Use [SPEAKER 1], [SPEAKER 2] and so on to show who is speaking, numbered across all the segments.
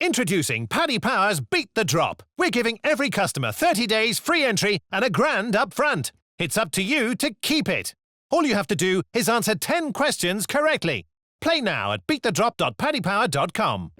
[SPEAKER 1] Introducing Paddy Power's Beat the Drop. We're giving every customer 30 days free entry and £1,000 up front. It's up to you to keep it. All you have to do is answer 10 questions correctly. Play now at beatthedrop.paddypower.com.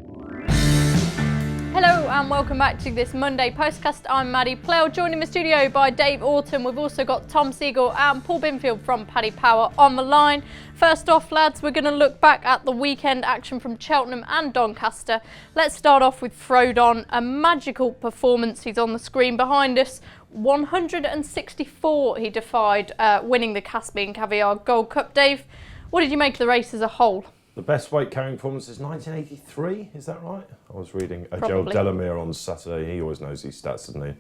[SPEAKER 2] Hello and welcome back to this Monday Postcast. I'm Maddie Plell, joined in the studio by Dave Orton. We've also got Tom Siegel and Paul Binfield from Paddy Power on the line. First off, lads, we're going to look back at the weekend action from Cheltenham and Doncaster. Let's start off with Frodon, a magical performance. He's on the screen behind us. 164 he defied, winning the Caspian Caviar Gold Cup. Dave, what did you make of the race as a whole?
[SPEAKER 3] The best weight carrying performance is 1983, is that right? I was reading
[SPEAKER 2] Probably.
[SPEAKER 3] Joel Delamere on Saturday. He always knows these stats, doesn't he?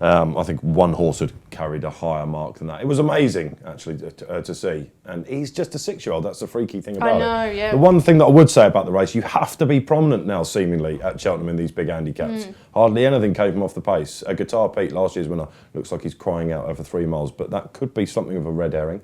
[SPEAKER 3] I think one horse had carried a higher mark than that. It was amazing, actually, to see. And he's just a 6-year-old. That's the freaky thing about it.
[SPEAKER 2] I know, yeah.
[SPEAKER 3] The one thing that I would say about the race, you have to be prominent now, seemingly, at Cheltenham in these big handicaps. Hardly anything came from off the pace. A Guitar Pete, last year's winner, looks like he's crying out over 3 miles, but that could be something of a red herring,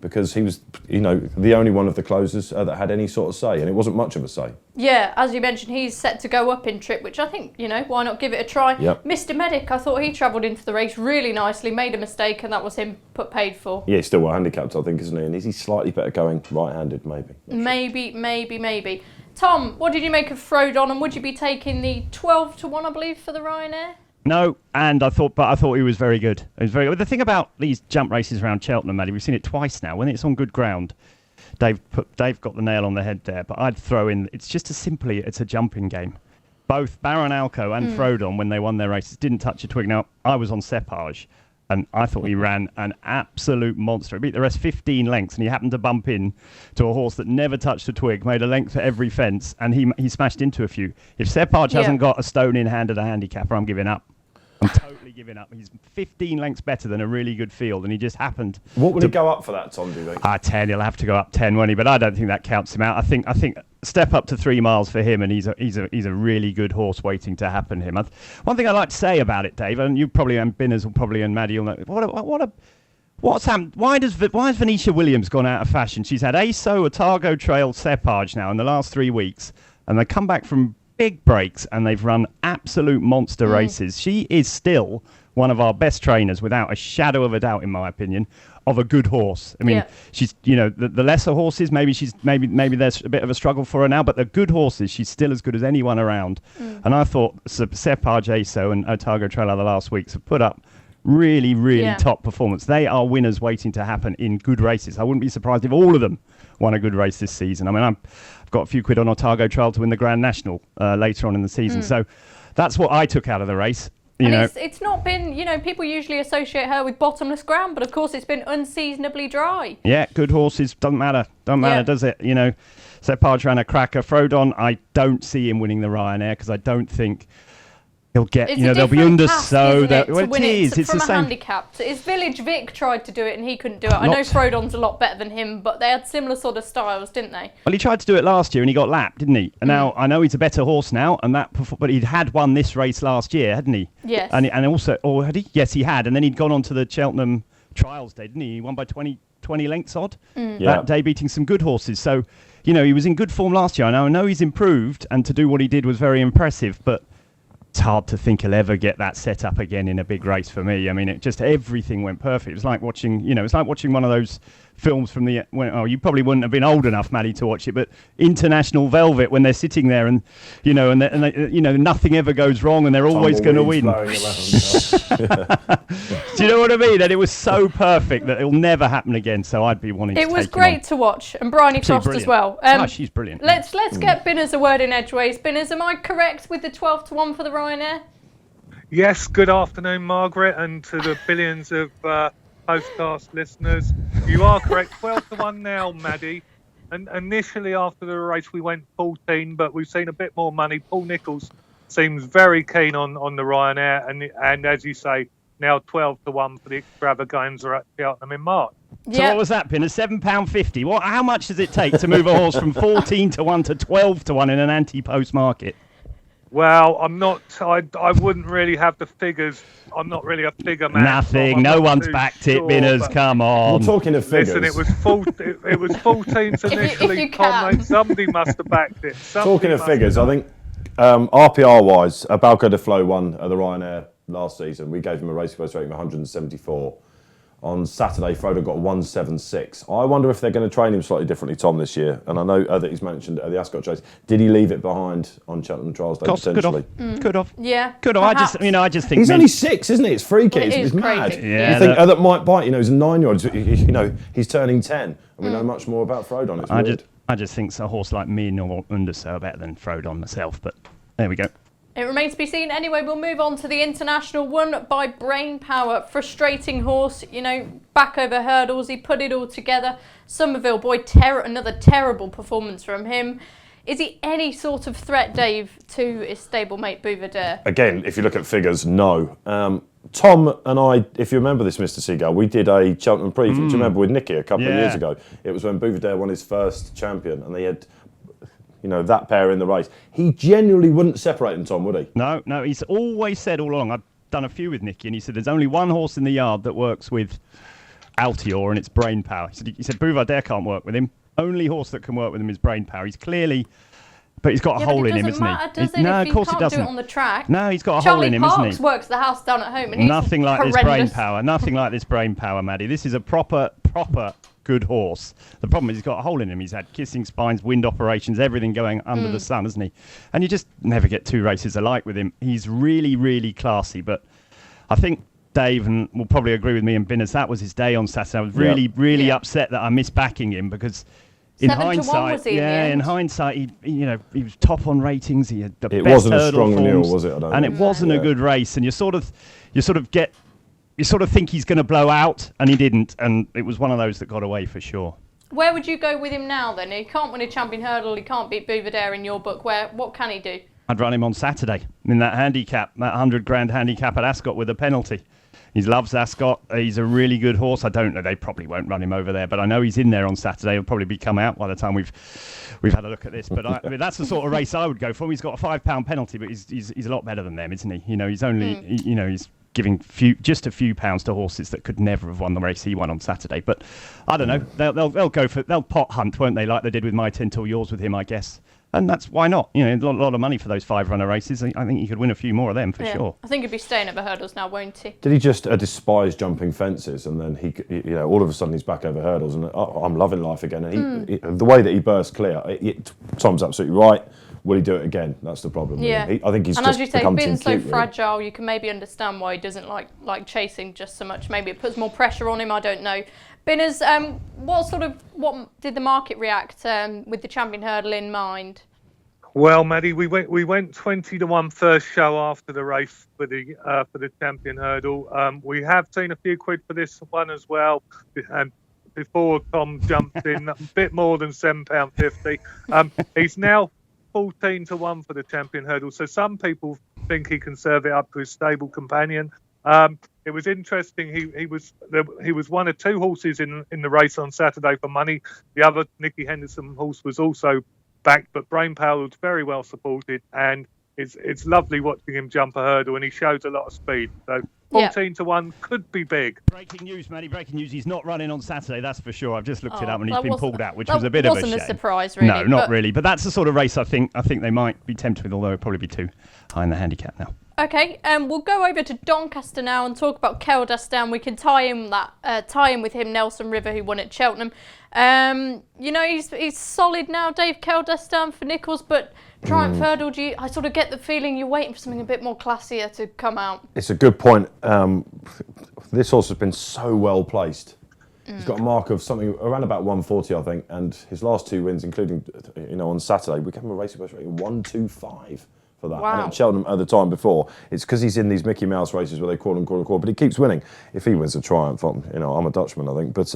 [SPEAKER 3] because he was, the only one of the closers that had any sort of say, and it wasn't much of a say. Yeah,
[SPEAKER 2] as you mentioned, he's set to go up in trip, which I think, why not give it a try?
[SPEAKER 3] Yep.
[SPEAKER 2] Mr. Medic, I thought he travelled into the race really nicely, made a mistake, and that was him paid for.
[SPEAKER 3] Yeah, he's still well handicapped, I think, isn't he? And is he slightly better going right-handed, maybe?
[SPEAKER 2] Maybe. Tom, what did you make of Frodon, and would you be taking the 12-1, I believe, for the Ryanair?
[SPEAKER 4] No, and I thought he was very good. It was very good. The thing about these jump races around Cheltenham, Maddie, we've seen it twice now. When it's on good ground, Dave got the nail on the head there. But I'd throw in, it's just it's a jumping game. Both Baron Alco and Frodon, when they won their races, didn't touch a twig. Now, I was on Cepage, and I thought he ran an absolute monster. He beat the rest 15 lengths, and he happened to bump in to a horse that never touched a twig, made a length for every fence, and he smashed into a few. If Cepage hasn't got a stone in hand at a handicapper, I'm giving up. I'm totally giving up. He's 15 lengths better than a really good field, and he just happened.
[SPEAKER 3] What would he go up for that, Tom, do you think?
[SPEAKER 4] 10. He'll have to go up 10, won't he? But I don't think that counts him out. I think step up to 3 miles for him, and he's a really good horse waiting to happen him. One thing I like to say about it, Dave, and you probably and Binners will probably and Maddie will know. What's happened? Why has Venetia Williams gone out of fashion? She's had ASO, Otago Trail, Cepage now in the last 3 weeks, and they come back from big breaks, and they've run absolute monster races. She is still one of our best trainers, without a shadow of a doubt, in my opinion, of a good horse. I mean, she's the lesser horses. Maybe there's a bit of a struggle for her now, but the good horses, she's still as good as anyone around. And I thought Cepage, ASO, and Otago Trail the last weeks have put up really top performance. They are winners waiting to happen in good races. I wouldn't be surprised if all of them won a good race this season. I mean, I've got a few quid on Otago Trail to win the Grand National later on in the season. So that's what I took out of the race.
[SPEAKER 2] It's not been, people usually associate her with bottomless ground, but of course it's been unseasonably dry.
[SPEAKER 4] Yeah, good horses, doesn't matter, does it? Cepage ran a cracker. Frodon, I don't see him winning the Ryanair, because I don't think he'll get, they'll be under it's
[SPEAKER 2] from
[SPEAKER 4] the
[SPEAKER 2] a
[SPEAKER 4] same
[SPEAKER 2] handicap. His Village Vic tried to do it and he couldn't do it. I know Frodon's a lot better than him, but they had similar sort of styles, didn't they?
[SPEAKER 4] Well, he tried to do it last year and he got lapped, didn't he? And now I know he's a better horse now, but he'd had won this race last year, hadn't he?
[SPEAKER 2] Yes.
[SPEAKER 4] And also, or had he? Yes, he had. And then he'd gone on to the Cheltenham Trials Day, didn't he? He won by 20 lengths odd that day, beating some good horses. So, he was in good form last year. I know he's improved, and to do what he did was very impressive, but it's hard to think he'll ever get that set up again in a big race for me. I mean, everything went perfect. It was like watching, one of those films from you probably wouldn't have been old enough, Maddie, to watch it, but International Velvet, when they're sitting there and, nothing ever goes wrong and they're always going to win. Do you know what I mean? And it was so perfect that it'll never happen again. So I'd be wanting to take him on. It was
[SPEAKER 2] great to watch, and Bryony Frost as well.
[SPEAKER 4] She's brilliant.
[SPEAKER 2] Let's get Binners a word in edgeways. Binners, am I correct with the 12-1 for the Ryanair?
[SPEAKER 5] Yes, good afternoon, Margaret, and to the billions of Postcast listeners. You are correct, 12-1 now, Maddie. And initially after the race we went 14, but we've seen a bit more money. Paul Nicholls seems very keen on the Ryanair, and as you say, now 12-1 for the extravaganza at Cheltenham in March.
[SPEAKER 4] So what was that, Pin? A £7.50. How much does it take to move a horse from 14-1 to 12-1 in an anti-post market?
[SPEAKER 5] Well, I wouldn't really have the figures. I'm not really a figure man.
[SPEAKER 4] Nothing. No one's backed it, Binners. Come on.
[SPEAKER 3] We're talking of figures.
[SPEAKER 5] Listen, it was 14 initially.
[SPEAKER 2] If you can.
[SPEAKER 5] Somebody must have backed it.
[SPEAKER 3] Talking of figures, I think RPR-wise, Balco de Flo won at the Ryanair last season. We gave him a race post rating of 174. On Saturday, Frodon got 176. I wonder if they're going to train him slightly differently, Tom, this year. And I know that he's mentioned at the Ascot chase. Did he leave it behind on Cheltenham Trials Day, potentially?
[SPEAKER 4] Could have.
[SPEAKER 2] Yeah.
[SPEAKER 4] Could have. I just think
[SPEAKER 3] he's only 6, isn't he? It's freaky.
[SPEAKER 2] It's
[SPEAKER 3] mad.
[SPEAKER 2] crazy.
[SPEAKER 4] Yeah,
[SPEAKER 3] you think that might bite. He's a 9-year-old. He's turning 10, and we know much more about Frodon. It's weird.
[SPEAKER 4] I just think a horse like me or Underso are better than Frodon myself. But there we go.
[SPEAKER 2] It remains to be seen. Anyway, we'll move on to the international, won by Brain Power. Frustrating horse, back over hurdles. He put it all together. Somerville, boy, another terrible performance from him. Is he any sort of threat, Dave, to his stablemate Bouvardere?
[SPEAKER 3] Again, if you look at figures, no. Tom and I, if you remember this, Mr. Seagull, we did a Cheltenham preview. Do you remember with Nicky a couple of years ago? It was when Bouvardere won his first champion, and they had that pair in the race. He genuinely wouldn't separate them, Tom, would he?
[SPEAKER 4] No, he's always said all along, I've done a few with Nicky, and he said there's only one horse in the yard that works with Altior, and it's Brain Power. He said Bouvardere can't work with him. Only horse that can work with him is Brain Power. He's clearly... But he's got a hole in him, isn't he?
[SPEAKER 2] No, of course it doesn't. Do it on the track.
[SPEAKER 4] No, he's got a hole in him, isn't he?
[SPEAKER 2] Charlie Parkes works the house down at home, and he's
[SPEAKER 4] nothing like
[SPEAKER 2] horrendous.
[SPEAKER 4] this Brain Power. Nothing like this Brain Power, Maddie. This is a proper good horse. The problem is he's got a hole in him. He's had kissing spines, wind operations, everything going under the sun, isn't he? And you just never get two races alike with him. He's really, really classy. But I think Dave and will probably agree with me and Binners, that was his day on Saturday. I was really upset that I missed backing him because. In hindsight, he was top on ratings. He had the best hurdle forms. It wasn't a strong renewal, was it? It wasn't a good race, and you sort of think he's going to blow out, and he didn't, and it was one of those that got away for sure.
[SPEAKER 2] Where would you go with him now then? He can't win a champion hurdle. He can't beat Bouvardere in your book. What can he do?
[SPEAKER 4] I'd run him on Saturday in that handicap, that 100 grand handicap at Ascot with a penalty. He loves Ascot. He's a really good horse. I don't know. They probably won't run him over there, but I know he's in there on Saturday. He'll probably come out by the time we've had a look at this. But I mean, that's the sort of race I would go for. He's got a £5 penalty, but he's a lot better than them, isn't he? He's only he's giving just a few pounds to horses that could never have won the race he won on Saturday. But I don't know. They'll pot hunt, won't they? Like they did with My 10 Till Yours with him, I guess. And that's why not. A lot of money for those 5-runner races. I think he could win a few more of them for sure.
[SPEAKER 2] I think he'll be staying over hurdles now, won't he?
[SPEAKER 3] Did he just despise jumping fences, and then he all of a sudden he's back over hurdles, and I'm loving life again. And the way that he burst clear, Tom's absolutely right. Will he do it again? That's the problem.
[SPEAKER 2] Yeah.
[SPEAKER 3] I think he's
[SPEAKER 2] and
[SPEAKER 3] just
[SPEAKER 2] as you say,
[SPEAKER 3] become
[SPEAKER 2] being
[SPEAKER 3] too
[SPEAKER 2] so
[SPEAKER 3] cute,
[SPEAKER 2] fragile, you can maybe understand why he doesn't like chasing just so much. Maybe it puts more pressure on him. I don't know. Binners, what did the market react with the champion hurdle in mind?
[SPEAKER 5] Well, Maddie, we went 20-1 first show after the race for the champion hurdle. We have seen a few quid for this one as well. And before Tom jumped in, a bit more than £7.50. He's now 14-1 for the champion hurdle. So some people think he can serve it up to his stable companion. It was interesting. He was one of two horses in the race on Saturday for money. The other Nicky Henderson horse was also back, but Brain Power was very well supported, and it's lovely watching him jump a hurdle, and he shows a lot of speed. So 14-1 could be big.
[SPEAKER 4] Breaking news, Maddie. Breaking news. He's not running on Saturday, that's for sure. I've just looked it up, and he's been pulled out, which was a bit of a shame.
[SPEAKER 2] Wasn't a surprise, really.
[SPEAKER 4] No, not really. But that's the sort of race I think they might be tempted with, although it'd probably be too high in the handicap now.
[SPEAKER 2] Okay, we'll go over to Doncaster now and talk about Keldastan. We can tie in with him, Nelson River, who won at Cheltenham. He's solid now, Dave, Keldastan for Nichols, but Triumph Hurdle, I sort of get the feeling you're waiting for something a bit more classier to come out.
[SPEAKER 3] It's a good point. This horse has been so well placed. He's got a mark of something around about 140, I think, and his last two wins, including on Saturday, we gave him a racing best rating 125. For that.
[SPEAKER 2] Wow.
[SPEAKER 3] And at Cheltenham at the time before, it's because he's in these Mickey Mouse races where they call him, but he keeps winning. If he wins a Triumph, I'm a Dutchman, I think. But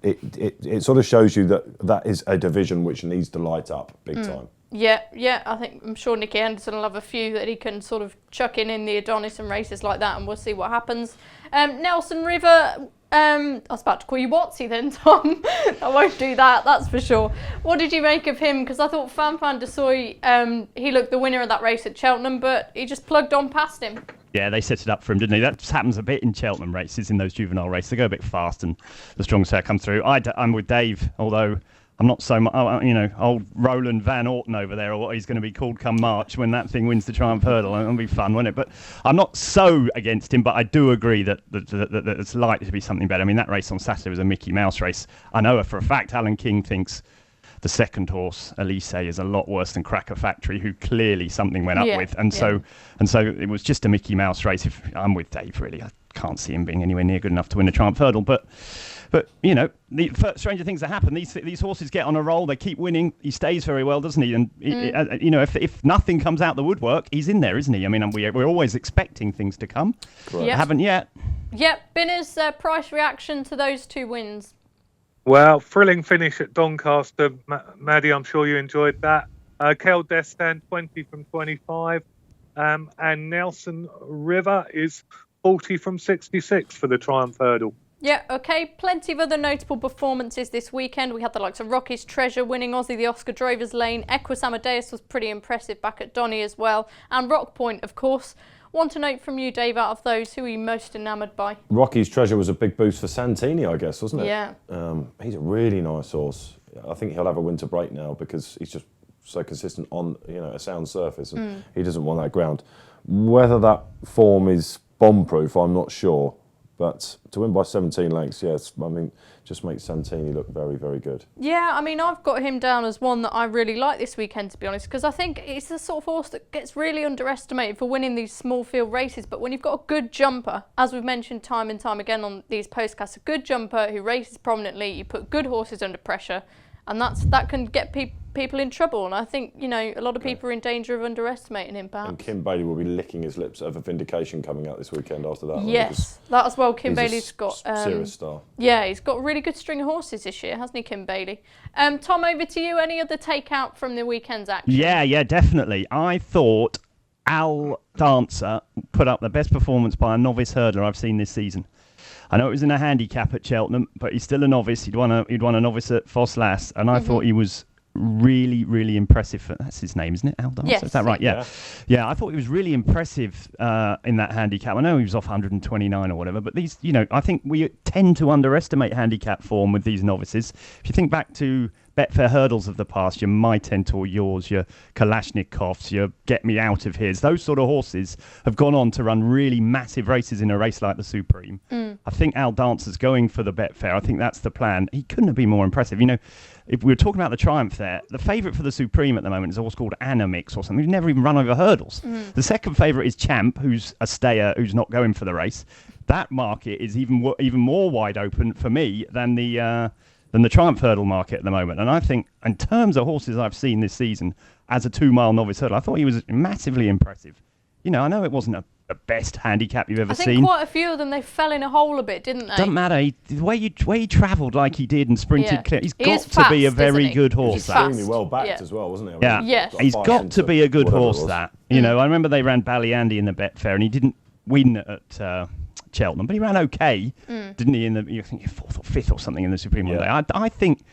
[SPEAKER 3] it sort of shows you that is a division which needs to light up big time.
[SPEAKER 2] Yeah. I'm sure Nicky Henderson will have a few that he can sort of chuck in the Adonis and races like that, and we'll see what happens. Nelson River. I was about to call you Watsy then, Tom. I won't do that, that's for sure. What did you make of him? Because I thought Fanfan de Soy, he looked the winner of that race at Cheltenham, but he just plugged on past him. Yeah,
[SPEAKER 4] they set it up for him, didn't they? That just happens a bit in Cheltenham races, in those juvenile races. They go a bit fast and the strong set comes through. I'm with Dave, although I'm not so much, old Roland Van Orton over there, or what he's going to be called come March when that thing wins the Triumph Hurdle. It'll be fun, won't it? But I'm not so against him, but I do agree that it's likely to be something better. I mean, that race on Saturday was a Mickey Mouse race. I know for a fact Alan King thinks the second horse, Elise, is a lot worse than Cracker Factory, who clearly something went up with. And so it was just a Mickey Mouse race. If I'm with Dave, really. I can't see him being anywhere near good enough to win a Triumph Hurdle. But the stranger things that happen. These horses get on a roll. They keep winning. He stays very well, doesn't he? And if nothing comes out the woodwork, he's in there, isn't he? I mean, we're always expecting things to come.
[SPEAKER 2] Yep.
[SPEAKER 4] Haven't yet.
[SPEAKER 2] Yep. Binner's price reaction to those 2 wins.
[SPEAKER 5] Well, thrilling finish at Doncaster, Maddie. I'm sure you enjoyed that. Kel Destin, 20 from 25, and Nelson River is 40 from 66 for the Triumph Hurdle.
[SPEAKER 2] Yeah, okay. Plenty of other notable performances this weekend. We had the likes of Rocky's Treasure winning Aussie, the Oscar Drover's Lane. Equus Amadeus was pretty impressive back at Donny as well. And Rock Point, of course. Want to note from you, Dave, out of those, who are you most enamoured by?
[SPEAKER 3] Rocky's Treasure was a big boost for Santini, I guess, wasn't it?
[SPEAKER 2] Yeah.
[SPEAKER 3] He's a really nice horse. I think he'll have a winter break now because he's just so consistent on a sound surface, and he doesn't want that ground. Whether that form is bomb-proof, I'm not sure. But to win by 17 lengths, yes, I mean, just makes Santini look very, very good.
[SPEAKER 2] Yeah, I mean, I've got him down as one that I really like this weekend, to be honest, because I think it's the sort of horse that gets really underestimated for winning these small field races. But when you've got a good jumper, as we've mentioned time and time again on these postcasts, a good jumper who races prominently, you put good horses under pressure, and that can get people in trouble. And I think, a lot of people are in danger of underestimating him, perhaps.
[SPEAKER 3] And Kim Bailey will be licking his lips over vindication coming out this weekend after that.
[SPEAKER 2] Yes, that as well. Kim Bailey's got
[SPEAKER 3] serious star.
[SPEAKER 2] Yeah, he's got a really good string of horses this year, hasn't he, Kim Bailey? Tom, over to you. Any other takeout from the weekend's action?
[SPEAKER 4] Yeah, definitely. I thought Al Dancer put up the best performance by a novice hurdler I've seen this season. I know it was in a handicap at Cheltenham, but he's still a novice. He'd won a novice at Foss Lass, and I thought he was really, really impressive. That's his name, isn't it? Al Dancer?
[SPEAKER 2] Yes.
[SPEAKER 4] Is that right? Yeah. I thought he was really impressive in that handicap. I know he was off 129 or whatever, but these, I think we tend to underestimate handicap form with these novices. If you think back to Betfair hurdles of the past, your My Tentor, yours, your Kalashnikovs, your Get Me Out of Here's, those sort of horses have gone on to run really massive races in a race like the Supreme. I think Al Dancer's going for the Betfair. I think that's the plan. He couldn't have been more impressive. If we were talking about the Triumph there, the favourite for the Supreme at the moment is a horse called Anamix or something. He's never even run over hurdles. The second favourite is Champ, who's a stayer, who's not going for the race. That market is even more wide open for me than the Triumph Hurdle market at the moment. And I think, in terms of horses I've seen this season as a 2-mile novice hurdle, I thought he was massively impressive. I know it wasn't the best handicap you've ever seen.
[SPEAKER 2] I think quite a few of them, they fell in a hole a bit, didn't they?
[SPEAKER 4] Doesn't matter. The way he travelled like he did and sprinted clear, he's got
[SPEAKER 2] fast,
[SPEAKER 4] to be a very good horse.
[SPEAKER 2] He's
[SPEAKER 3] extremely well backed as well, wasn't he?
[SPEAKER 2] Yes.
[SPEAKER 4] He's got to be a good horse, that. I remember they ran Ballyandy in the Betfair and he didn't win at Cheltenham, but he ran okay, didn't he? I think 4th or 5th or something in the Supreme one day. I think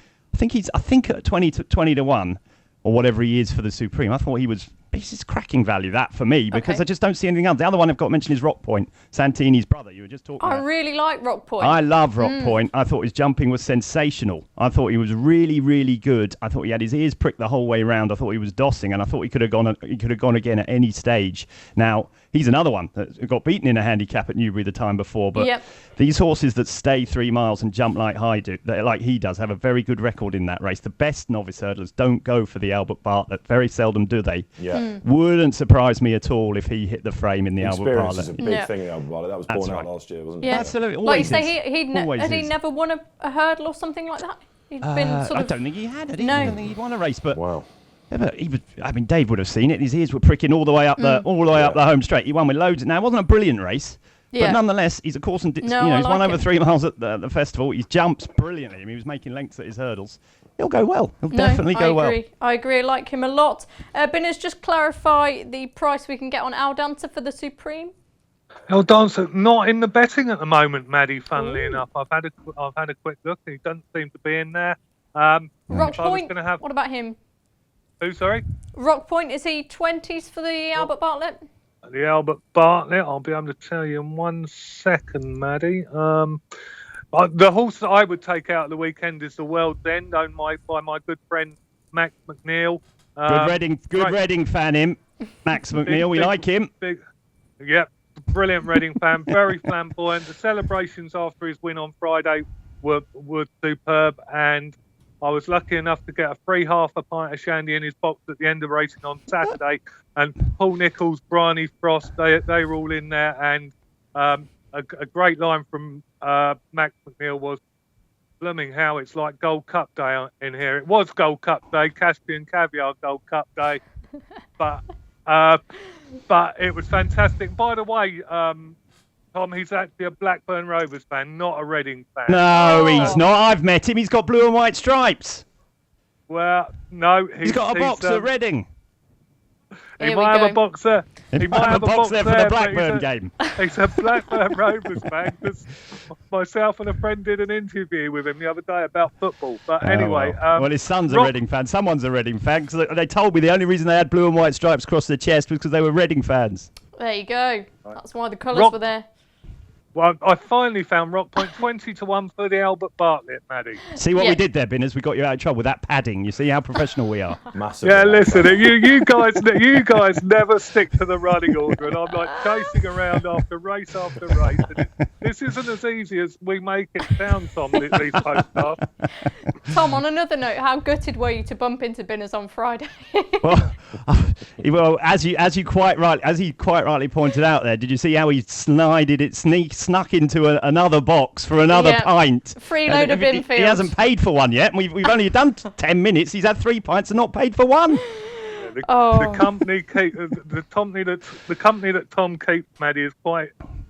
[SPEAKER 4] at 20 to 1 or whatever he is for the Supreme. I thought he's just cracking value, that, for me, because I just don't see anything else. The other one I've got to mention is Rock Point, Santini's brother. You were just talking about.
[SPEAKER 2] I really like Rock Point.
[SPEAKER 4] I love Rock Point. I thought his jumping was sensational. I thought he was really, really good. I thought he had his ears pricked the whole way round. I thought he was dossing, and I thought he could have gone again at any stage. Now, he's another one that got beaten in a handicap at Newbury the time before, but these horses that stay 3 miles and jump like he does have a very good record in that race. The best novice hurdlers don't go for the Albert Bartlett. Very seldom do they. Wouldn't surprise me at all if he hit the frame in the Albert Bartlett.
[SPEAKER 3] Experience is a big thing in the Albert Bartlett. That was born out last year, wasn't it?
[SPEAKER 2] Yeah,
[SPEAKER 4] absolutely.
[SPEAKER 2] Like you say, had he never won a hurdle or something like that? He'd been
[SPEAKER 4] I don't think he had.
[SPEAKER 2] No.
[SPEAKER 4] I don't think he'd won a race, but
[SPEAKER 3] wow.
[SPEAKER 4] Yeah, but he was. I mean, Dave would have seen it. His ears were pricking all the way up up the home straight. He won with loads. Now, it wasn't a brilliant race, but nonetheless, he's a course and he's won over 3 miles at the festival. He jumps brilliantly. I mean, he was making lengths at his hurdles. He'll go well. He'll definitely go well.
[SPEAKER 2] I agree. I like him a lot. Binners, just clarify the price we can get on Al Dancer for the Supreme.
[SPEAKER 5] El Dancer not in the betting at the moment, Maddie. Funnily enough, I've had a quick look. He doesn't seem to be in there.
[SPEAKER 2] Rock Point. What about him?
[SPEAKER 5] Who? Sorry.
[SPEAKER 2] Rock Point. Is he 20s for the Albert Bartlett?
[SPEAKER 5] The Albert Bartlett. I'll be able to tell you in 1 second, Maddie. The horse that I would take out at the weekend is the World's End, owned by my good friend Max McNeil.
[SPEAKER 4] Good Reading fan, him. Max McNeil, we like him.
[SPEAKER 5] Yep, brilliant Reading fan, very flamboyant. The celebrations after his win on Friday were superb, and I was lucky enough to get a free half a pint of shandy in his box at the end of racing on Saturday. And Paul Nicholls, Bryony Frost, they were all in there, and a great line from Max McNeil was, "Blooming how it's like Gold Cup Day in here." It was Gold Cup Day, Caspian Caviar Gold Cup Day, but it was fantastic. By the way, Tom, he's actually a Blackburn Rovers fan, not a Reading fan.
[SPEAKER 4] No, he's not. I've met him. He's got blue and white stripes.
[SPEAKER 5] Well, no,
[SPEAKER 4] he's got a box at Reading.
[SPEAKER 5] He might have a box there.
[SPEAKER 4] He might have a box there for the Blackburn game.
[SPEAKER 5] He's a Blackburn Rovers fan, because myself and a friend did an interview with him the other day about football. But anyway.
[SPEAKER 4] Well, his son's a Reading fan. Someone's a Reading fan, because they told me the only reason they had blue and white stripes across their chest was because they were Reading fans.
[SPEAKER 2] There you go. That's why the colours were there.
[SPEAKER 5] Well, I finally found Rock Point 20-1 for the Albert Bartlett, Maddie.
[SPEAKER 4] See what we did there, Binners? We got you out of trouble with that padding. You see how professional we are.
[SPEAKER 3] Massive.
[SPEAKER 5] Yeah, listen, you guys never stick to the running order, and I'm like chasing around after race after race. And this isn't as easy as we make it sound, Tom. These podcasts.
[SPEAKER 2] Tom, on another note, how gutted were you to bump into Binners on Friday?
[SPEAKER 4] Well, as he quite rightly pointed out there, did you see how he snuck into another box for another pint?
[SPEAKER 2] Free load of Binfield.
[SPEAKER 4] He hasn't paid for one yet. We've only done 10 minutes. He's had 3 pints and not paid for one.
[SPEAKER 5] The company that Tom keeps, Maddie, is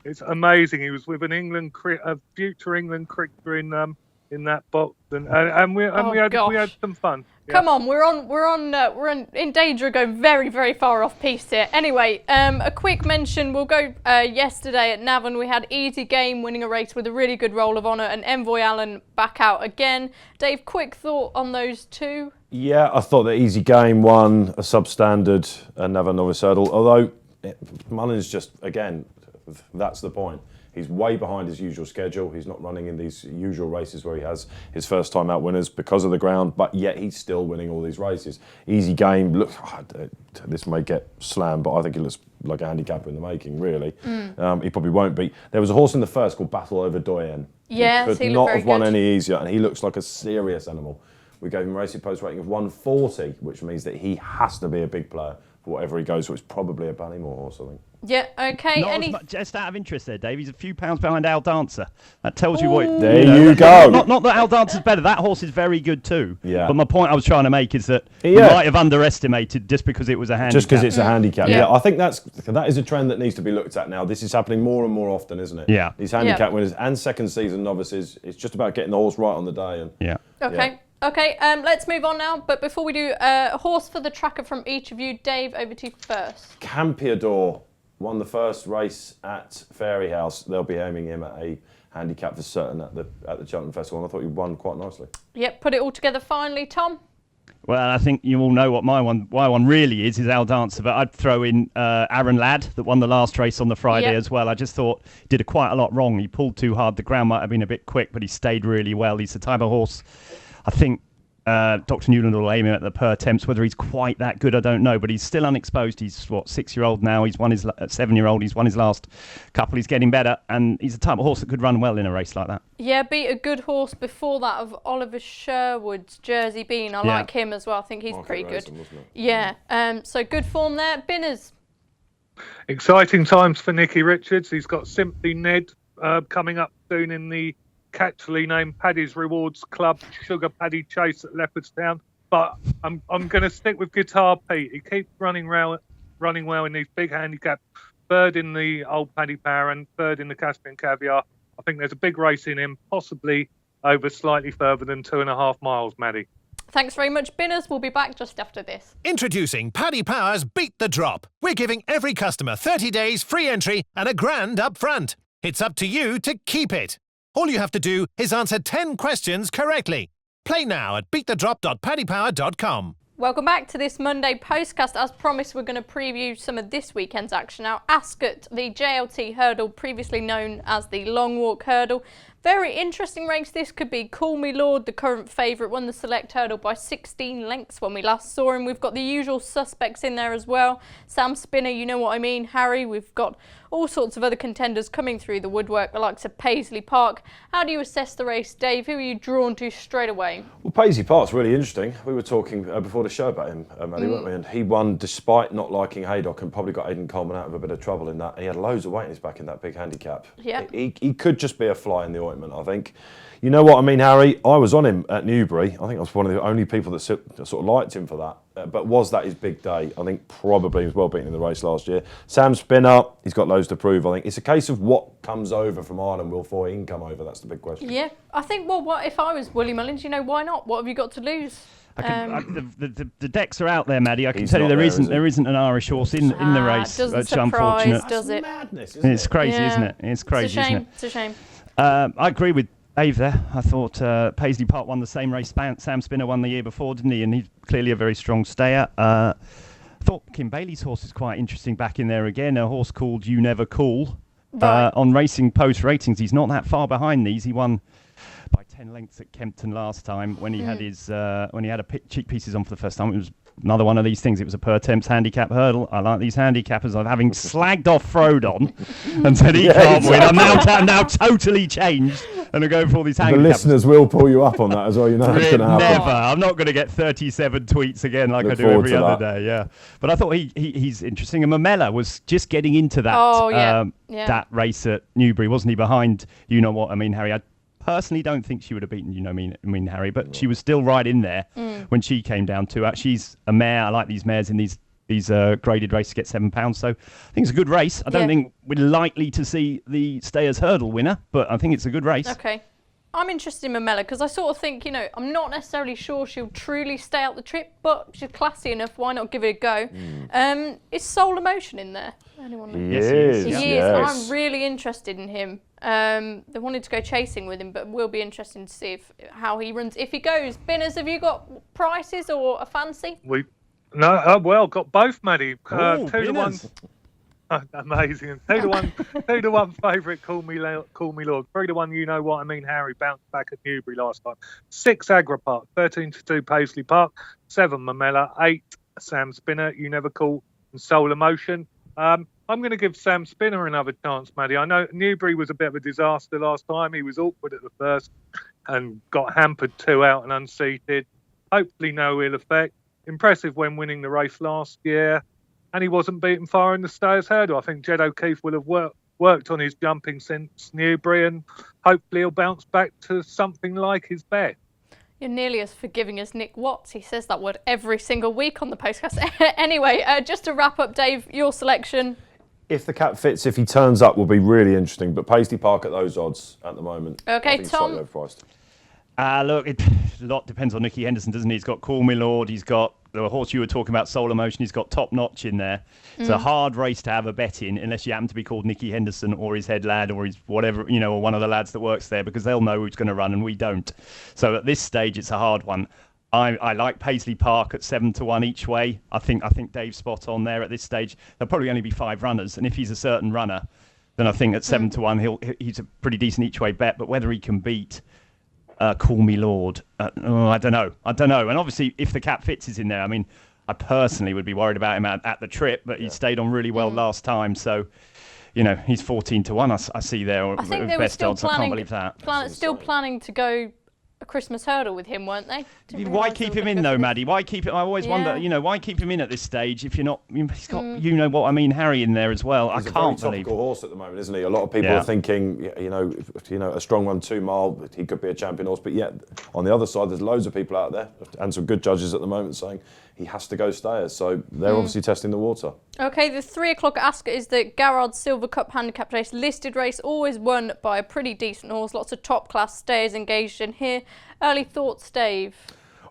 [SPEAKER 5] it's amazing. He was with a future England cricketer in that box, and we had some fun. Yeah.
[SPEAKER 2] Come on, we're in danger of going very, very far off piste here. Anyway, a quick mention. We'll go yesterday at Navan. We had Easy Game winning a race with a really good roll of honour, and Envoy Allen back out again. Dave, quick thought on those two?
[SPEAKER 3] Yeah, I thought that Easy Game won a substandard Navan Novice Hurdle, although Mullins just, again, that's the point. He's way behind his usual schedule. He's not running in these usual races where he has his first time out winners because of the ground, but yet he's still winning all these races. Easy Game, look, this may get slammed, but I think it looks like a handicap in the making, really. He probably won't be. There was a horse in the first called Battle Over Doyen.
[SPEAKER 2] Yeah,
[SPEAKER 3] he could not have won any easier, and he looks like a serious animal. We gave him a Racing Post rating of 140, which means that he has to be a big player for whatever he goes for. It's probably a Ballymore horse, I think.
[SPEAKER 2] Yeah, okay.
[SPEAKER 4] Just out of interest there, Dave, he's a few pounds behind Al Dancer. That tells you what...
[SPEAKER 3] There you go.
[SPEAKER 4] Not that Al Dancer's better. That horse is very good too.
[SPEAKER 3] Yeah.
[SPEAKER 4] But my point I was trying to make is that we might have underestimated just because it was a handicap.
[SPEAKER 3] Just because it's a handicap. Yeah, I think that is a trend that needs to be looked at now. This is happening more and more often, isn't it?
[SPEAKER 4] Yeah.
[SPEAKER 3] These handicap winners and second season novices, it's just about getting the horse right on the day. And
[SPEAKER 2] Okay. Okay, let's move on now. But before we do, a horse for the tracker from each of you. Dave, over to you first.
[SPEAKER 3] Campiador won the first race at Fairy House. They'll be aiming him at a handicap for certain at the Cheltenham Festival, and I thought he won quite nicely.
[SPEAKER 2] Yep, put it all together finally, Tom.
[SPEAKER 4] Well, I think you all know what my one really is Al Dancer, but I'd throw in Aaron Ladd that won the last race on the Friday as well. I just thought he did quite a lot wrong. He pulled too hard. The ground might have been a bit quick, but he stayed really well. He's the type of horse, I think, Dr. Newland will aim him at the per attempts. Whether he's quite that good, I don't know, but he's still unexposed. He's 6-year-old now. He's won his 7-year-old. He's won his last couple. He's getting better, and he's the type of horse that could run well in a race like that.
[SPEAKER 2] Yeah, beat a good horse before that of Oliver Sherwood's Jersey Bean. I like him as well. I think he's pretty good. So good form there. Binners.
[SPEAKER 5] Exciting times for Nicky Richards. He's got Simply Ned coming up soon in the catchily named Paddy's Rewards Club Sugar Paddy Chase at Leopardstown, but I'm going to stick with Guitar Pete. He keeps running well in these big handicaps. Third in the Old Paddy Power and third in the Caspian Caviar. I think there's a big race in him, possibly over slightly further than 2.5 miles, Maddie.
[SPEAKER 2] Thanks very much, Binners. We'll be back just after this.
[SPEAKER 1] Introducing Paddy Power's Beat the Drop. We're giving every customer 30 days free entry and a grand up front. It's up to you to keep it. All you have to do is answer 10 questions correctly. Play now at beatthedrop.paddypower.com.
[SPEAKER 2] Welcome back to this Monday Postcast. As promised, we're going to preview some of this weekend's action. Now, Ascot, the JLT hurdle, previously known as the Long Walk Hurdle, Very interesting race this could be. Call Me Lord, the current favourite, won the select hurdle by 16 lengths when we last saw him. We've got the usual suspects in there as well. Sam Spinner, you know what I mean, Harry. We've got all sorts of other contenders coming through the woodwork, the likes of Paisley Park. How do you assess the race, Dave? Who are you drawn to straight away?
[SPEAKER 3] Well, Paisley Park's really interesting. We were talking before the show about him, Maddie, weren't we? And he won despite not liking Haydock and probably got Aidan Coleman out of a bit of trouble in that. He had loads of weight in his back in that big handicap.
[SPEAKER 2] Yeah.
[SPEAKER 3] He could just be a fly in the ointment, I think. You know what I mean, Harry? I was on him at Newbury. I think I was one of the only people that sort of liked him for that. But was that his big day? I think probably he was well beaten in the race last year. Sam Spinner, he's got loads to prove. I think it's a case of what comes over from Ireland. Will Foy come over? That's the big question.
[SPEAKER 2] Yeah, I think, well, what if I was Willie Mullins? Why not? What have you got to lose?
[SPEAKER 4] The decks are out there, Maddie. I can
[SPEAKER 3] He's
[SPEAKER 4] tell you
[SPEAKER 3] not
[SPEAKER 4] there isn't an Irish horse in the race.
[SPEAKER 2] Doesn't
[SPEAKER 4] Which
[SPEAKER 2] surprise,
[SPEAKER 4] unfortunate.
[SPEAKER 2] does it?
[SPEAKER 3] Madness, isn't
[SPEAKER 4] It's crazy, isn't it? It's crazy, isn't it?
[SPEAKER 2] It's a shame.
[SPEAKER 4] I agree with Dave there. I thought Paisley Park won the same race Sam Spinner won the year before, didn't he? And he's clearly a very strong stayer. I thought Kim Bailey's horse is quite interesting back in there again. A horse called You Never Cool.
[SPEAKER 2] Right.
[SPEAKER 4] On Racing Post ratings, he's not that far behind these. He won by 10 lengths at Kempton last time when he had his cheek pieces on for the first time. It was another one of these things. It was a per temps handicap hurdle. I like these handicappers. I'm having slagged off Frodon and said he can't win. I'm now totally changed and I go for all these handicappers.
[SPEAKER 3] The listeners will pull you up on that as well. You know it's going to happen.
[SPEAKER 4] Never. I'm not going to get 37 tweets again like I do every other day. Yeah, but I thought he's interesting. And Mamela was just getting into that that race at Newbury, wasn't he? Behind You Know What I Mean, Harry. I personally don't think she would have beaten You Know What I Mean, Harry, but she was still right in there when she came down to it. She's a mare. I like these mares in these graded races get £7. So I think it's a good race. I don't think we're likely to see the Stayers Hurdle winner, but I think it's a good race.
[SPEAKER 2] Okay. I'm interested in Mamela because I sort of think, I'm not necessarily sure she'll truly stay out the trip, but she's classy enough. Why not give it a go? Is Soul Emotion in there? Anyone know?
[SPEAKER 3] Yes, he is.
[SPEAKER 2] He is. I'm really interested in him. They wanted to go chasing with him, but will be interesting to see how he runs. If he goes, Binners, have you got prices or a fancy?
[SPEAKER 5] Got both, Maddie. 2 to 1. Amazing. 2 to 1 favourite. Call Me Lord. 3 to 1. You Know What I Mean, Harry bounced back at Newbury last time. 6 Agra Park. 13 to 2 Paisley Park. 7 Mamela. 8 Sam Spinner. You Never Call and Soul Emotion. I'm going to give Sam Spinner another chance, Maddie. I know Newbury was a bit of a disaster last time. He was awkward at the first and got hampered 2 out and unseated. Hopefully no ill effect. Impressive when winning the race last year. And he wasn't beaten far in the Stayers Hurdle. I think Jed O'Keefe will have worked on his jumping since Newbury, and hopefully he'll bounce back to something like his best.
[SPEAKER 2] You're nearly as forgiving as Nick Watts. He says that word every single week on the Postcast. Anyway, just to wrap up, Dave, your selection.
[SPEAKER 3] If the cap fits, if he turns up, will be really interesting. But Paisley Park at those odds at the moment.
[SPEAKER 2] Okay,
[SPEAKER 3] I think
[SPEAKER 2] Tom.
[SPEAKER 3] slightly overpriced.
[SPEAKER 4] Look, a lot depends on Nicky Henderson, doesn't he? He's got Call Me Lord. He's got the horse you were talking about, Soul Emotion. He's got Top Notch in there. It's a hard race to have a bet in unless you happen to be called Nicky Henderson or his head lad or his whatever, or one of the lads that works there, because they'll know who's going to run and we don't. So at this stage, it's a hard one. I like Paisley Park at 7 to 1 each way. I think Dave's spot on there at this stage. There'll probably only be 5 runners, and if he's a certain runner, then I think at 7 to 1 he's a pretty decent each way bet. But whether he can beat Call Me Lord, I don't know. And obviously, if the cap fits is in there, I mean, I personally would be worried about him at the trip, but he stayed on really well last time. So, he's 14 to 1. I see there.
[SPEAKER 2] I think they were still
[SPEAKER 4] odds. I can't believe that.
[SPEAKER 2] Planning to go a Christmas hurdle with him, weren't they?
[SPEAKER 4] Why keep him in though, Maddie? Why keep it? I always wonder, why keep him in at this stage if you're not? He's got, You Know What I Mean, Harry in there as well.
[SPEAKER 3] He's
[SPEAKER 4] I can't
[SPEAKER 3] a very
[SPEAKER 4] believe.
[SPEAKER 3] topical horse at the moment, isn't he? A lot of people are thinking, a strong 1 2 mile, he could be a champion horse. But yet, on the other side, there's loads of people out there and some good judges at the moment saying he has to go Stayers. So they're obviously testing the water.
[SPEAKER 2] Okay, the 3 o'clock at Ascot is the Garrard Silver Cup handicap race, listed race, always won by a pretty decent horse. Lots of top class stayers engaged in here. Early thoughts, Dave?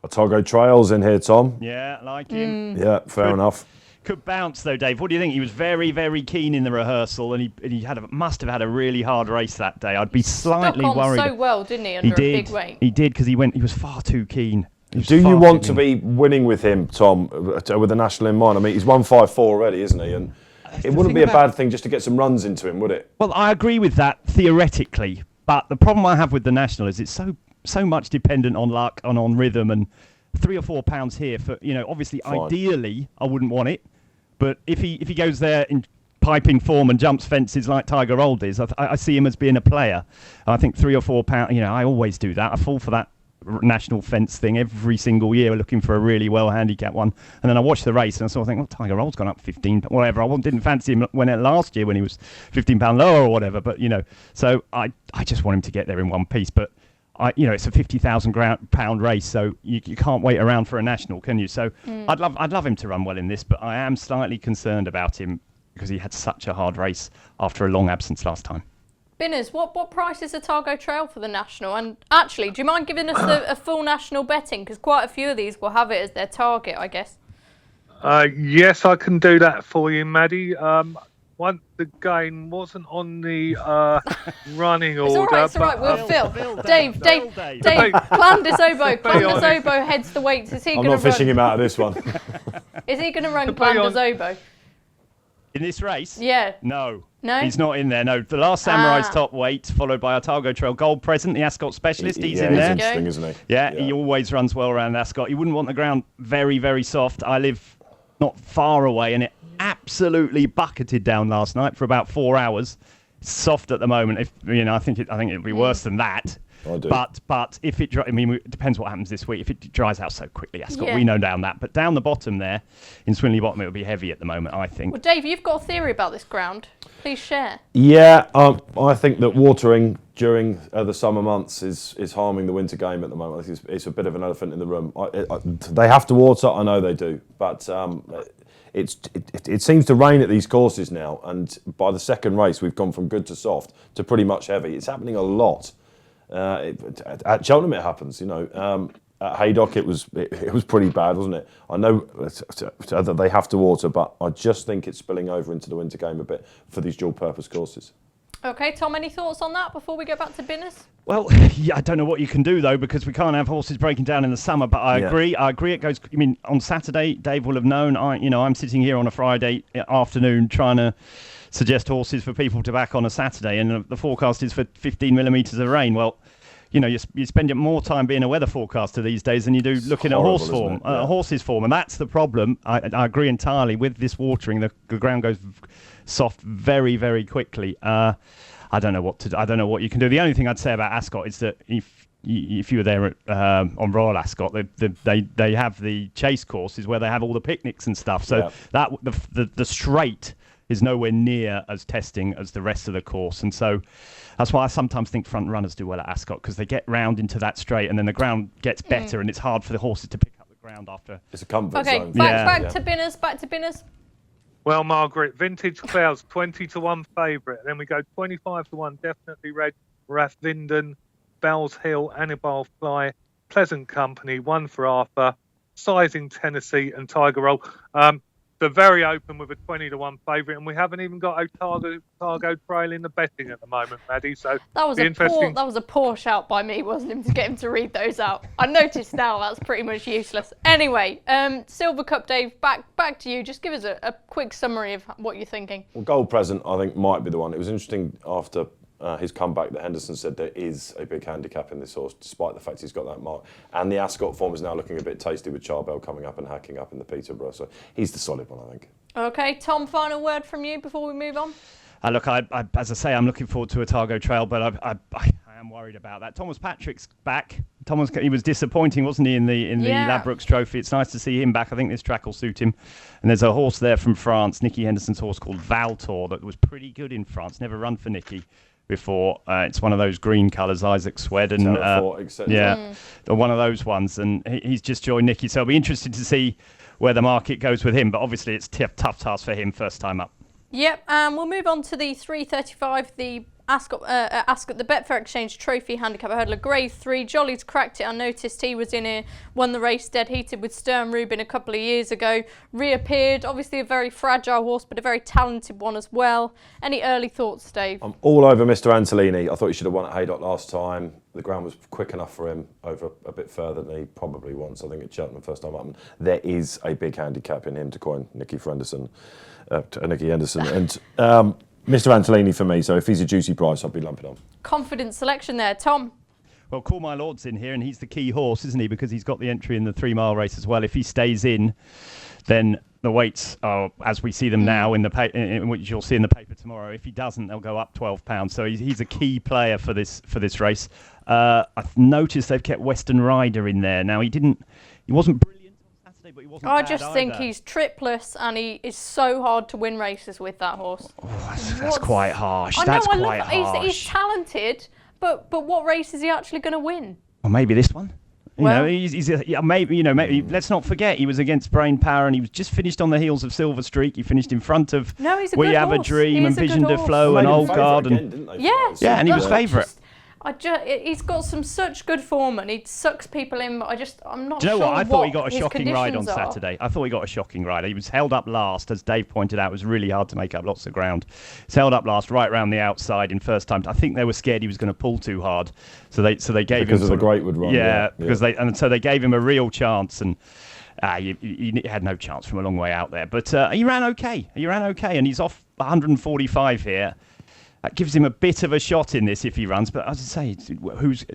[SPEAKER 3] Otago Trails in here, Tom.
[SPEAKER 4] Yeah, like him.
[SPEAKER 3] Yeah, fair enough.
[SPEAKER 4] Could bounce though, Dave. What do you think? He was very, very keen in the rehearsal, and he must have had a really hard race that day. I'd be slightly worried.
[SPEAKER 2] So well, didn't he? Under a big weight.
[SPEAKER 4] He did, because he was far too keen.
[SPEAKER 3] Do you want to be winning with him, Tom, with the national in mind? I mean, he's 154 already, isn't he? And it wouldn't be a bad thing just to get some runs into him, would it?
[SPEAKER 4] Well, I agree with that theoretically. But the problem I have with the National is it's so much dependent on luck and on rhythm, and £3 or £4 here for, obviously,
[SPEAKER 3] Fine.
[SPEAKER 4] ideally, I wouldn't want it. But if he goes there in piping form and jumps fences like Tiger Old is, I see him as being a player. I think £3 or £4, I always do that. I fall for that National fence thing every single year, looking for a really well handicapped one, and then I watch the race and I sort of think, well, Tiger Old's gone up 15, whatever. I didn't fancy him last year when he was £15 lower or whatever, but so I just want him to get there in one piece. But it's a £50,000 race, so you can't wait around for a National, can you? So I'd love him to run well in this, but I am slightly concerned about him because he had such a hard race after a long absence last time.
[SPEAKER 2] Binners, what price is Otago Trail for the National? And actually, do you mind giving us a full National betting? Because quite a few of these will have it as their target, I guess.
[SPEAKER 5] Yes, I can do that for you, Maddie. Once again, wasn't on the running order.
[SPEAKER 2] It's all right, we'll Phil. Dave, Clandis Obo heads the weights. Is he
[SPEAKER 3] I'm
[SPEAKER 2] going to
[SPEAKER 3] not fishing him out of this one.
[SPEAKER 2] Is he going to run Clandis Obo?
[SPEAKER 4] In this race?
[SPEAKER 2] Yeah.
[SPEAKER 4] No.
[SPEAKER 2] No?
[SPEAKER 4] He's not in there, no. The Last Samurai's top weight, followed by Otago Trail Gold Present, the Ascot specialist. He's in there.
[SPEAKER 3] He's interesting, isn't he?
[SPEAKER 4] Yeah, he always runs well around Ascot. He wouldn't want the ground very, very soft. I live not far away, and it absolutely bucketed down last night for about 4 hours. It's soft at the moment. I think it'll be worse than that.
[SPEAKER 3] I do.
[SPEAKER 4] But if it it depends what happens this week. If it dries out so quickly, Ascot, we know down that. But down the bottom there, in Swinley Bottom, it'll be heavy at the moment, I think.
[SPEAKER 2] Well, Dave, you've got a theory about this ground. Please share.
[SPEAKER 3] Yeah, I think that watering during the summer months is harming the winter game at the moment. I think it's a bit of an elephant in the room. They have to water, I know they do, but it seems to rain at these courses now, and by the second race we've gone from good to soft to pretty much heavy. It's happening a lot. At Cheltenham it happens, At Haydock it was pretty bad, wasn't it? I know that they have to water, but I just think it's spilling over into the winter game a bit for these dual purpose courses. Okay,
[SPEAKER 2] Tom, any thoughts on that before we go back to Binners?
[SPEAKER 4] Well, yeah, I don't know what you can do though, because we can't have horses breaking down in the summer. But I agree. It goes. On Saturday, Dave will have known. I'm sitting here on a Friday afternoon trying to suggest horses for people to back on a Saturday, and the forecast is for 15 millimetres of rain. Well, you spend more time being a weather forecaster these days than you do looking at horse form, horses form, and that's the problem. I agree entirely with this watering. The ground goes soft very, very quickly. I don't know what you can do. The only thing I'd say about Ascot is that if you were there on Royal Ascot, they have the chase courses where they have all the picnics and stuff. So that the straight is nowhere near as testing as the rest of the course, and so that's why I sometimes think front runners do well at Ascot, because they get round into that straight and then the ground gets better and it's hard for the horses to pick up the ground after.
[SPEAKER 3] It's a comfort zone.
[SPEAKER 2] Back to Binners.
[SPEAKER 5] Well, Margaret, Vintage Clouds 20-1 favourite. Then we go 25-1, definitely red. Rathvinden, Bells Hill, Annibal Fly, Pleasant Company, one for Arthur, Sizing Tennessee, and Tiger Roll. They're very open with a 20-1 favourite, and we haven't even got Otago Trail in the betting at the moment, Maddie. So
[SPEAKER 2] that was a poor shout by me, wasn't it, to get him to read those out? I noticed now that's pretty much useless. Anyway, Silver Cup, Dave, back to you. Just give us a quick summary of what you're thinking.
[SPEAKER 3] Well, Gold Present, I think, might be the one. It was interesting after his comeback that Henderson said there is a big handicap in this horse, despite the fact he's got that mark. And the Ascot form is now looking a bit tasty with Charbel coming up and hacking up in the Peterborough. So he's the solid one, I think.
[SPEAKER 2] Okay, Tom, final word from you before we move on?
[SPEAKER 4] Look, as I say, I'm looking forward to Otago Trail, but I am worried about that. Thomas Patrick's back. He was disappointing, wasn't he, in the Ladbrokes Trophy? It's nice to see him back. I think this track will suit him. And there's a horse there from France, Nicky Henderson's horse called Valtor, that was pretty good in France. Never run for Nicky before. It's one of those green colours, Isaac Swed, and one of those ones, and he's just joined Nicky, so I'll be interested to see where the market goes with him, but obviously it's tough task for him first time up.
[SPEAKER 2] Yep, we'll move on to the 335, the Ascot, the Betfair Exchange Trophy Handicap Hurdler, Grade 3. Jolly's cracked it. I noticed he was in here, won the race dead heated with Sturm Rubin a couple of years ago. Reappeared, obviously a very fragile horse, but a very talented one as well. Any early thoughts, Dave?
[SPEAKER 3] I'm all over Mr. Antolini. I thought he should have won at Haydock last time. The ground was quick enough for him over a bit further than he probably wants. I think at Cheltenham first time up. And there is a big handicap in him, to coin Nicky Henderson. And Mr. Antolini for me, so if he's a juicy price, I'll be lumping on.
[SPEAKER 2] Confident selection there. Tom?
[SPEAKER 4] Well, Call My Lord's in here, and he's the key horse, isn't he? Because he's got the entry in the 3-mile race as well. If he stays in, then the weights are, as we see them now, in which you'll see in the paper tomorrow. If he doesn't, they'll go up 12 pounds. So he's a key player for this race. I've noticed they've kept Western Rider in there. Now, he wasn't brilliant on Saturday, but he wasn't
[SPEAKER 2] I
[SPEAKER 4] bad
[SPEAKER 2] just think
[SPEAKER 4] either.
[SPEAKER 2] he's tripless, and he is so hard to win races with that horse.
[SPEAKER 4] Oh, that's quite harsh.
[SPEAKER 2] I know,
[SPEAKER 4] That's
[SPEAKER 2] I
[SPEAKER 4] quite
[SPEAKER 2] love
[SPEAKER 4] harsh.
[SPEAKER 2] he's talented, but what race is he actually going to win?
[SPEAKER 4] Or maybe this one.
[SPEAKER 2] Well-
[SPEAKER 4] Maybe let's not forget he was against Brain Power, and he was just finished on the heels of Silver Streak. He finished in front of
[SPEAKER 2] No, he's a
[SPEAKER 4] We
[SPEAKER 2] good
[SPEAKER 4] Have
[SPEAKER 2] horse.
[SPEAKER 4] a Dream
[SPEAKER 2] He
[SPEAKER 4] and
[SPEAKER 2] is a good
[SPEAKER 4] Vision de
[SPEAKER 2] horse.
[SPEAKER 4] Flow and
[SPEAKER 3] Made him
[SPEAKER 4] Old
[SPEAKER 3] favourite
[SPEAKER 4] Guard.
[SPEAKER 3] again, didn't they, for
[SPEAKER 2] Yeah,
[SPEAKER 3] us?
[SPEAKER 4] Yeah, and he was
[SPEAKER 2] that's
[SPEAKER 4] favourite.
[SPEAKER 2] just- he's got such good form, and he sucks people in, but I'm not
[SPEAKER 4] Do you know
[SPEAKER 2] sure
[SPEAKER 4] what? I thought he got a
[SPEAKER 2] his
[SPEAKER 4] shocking ride on
[SPEAKER 2] conditions are.
[SPEAKER 4] Saturday. I thought he got a shocking ride. He was held up last, as Dave pointed out. It was really hard to make up lots of ground. He's held up last, right round the outside in first time. I think they were scared he was going to pull too hard, so they gave
[SPEAKER 3] Because
[SPEAKER 4] him
[SPEAKER 3] of the Greatwood run.
[SPEAKER 4] Yeah, so they gave him a real chance, and he had no chance from a long way out there. But he ran okay. And he's off 145 here. That gives him a bit of a shot in this if he runs. But as I say,